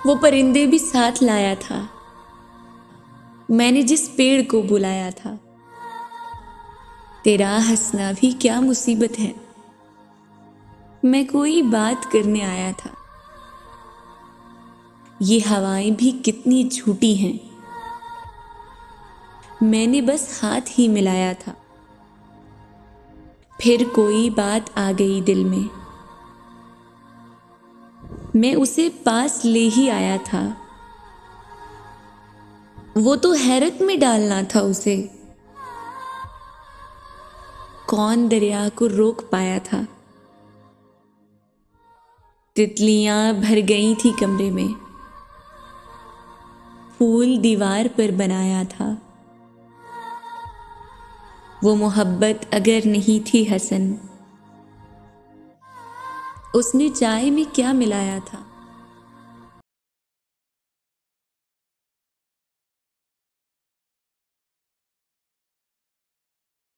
वो परिंदे भी साथ लाया था। मैंने जिस पेड़ को बुलाया था। तेरा हंसना भी क्या मुसीबत है। मैं कोई बात करने आया था। ये हवाएं भी कितनी झूठी हैं। मैंने बस हाथ ही मिलाया था। फिर कोई बात आ गई दिल में। मैं उसे पास ले ही आया था। वो तो हैरत में डालना था उसे। कौन दरिया को रोक पाया था। तितलियां भर गई थी कमरे में। फूल दीवार पर बनाया था। वो मोहब्बत अगर नहीं थी हसन, उसने चाय में क्या मिलाया था।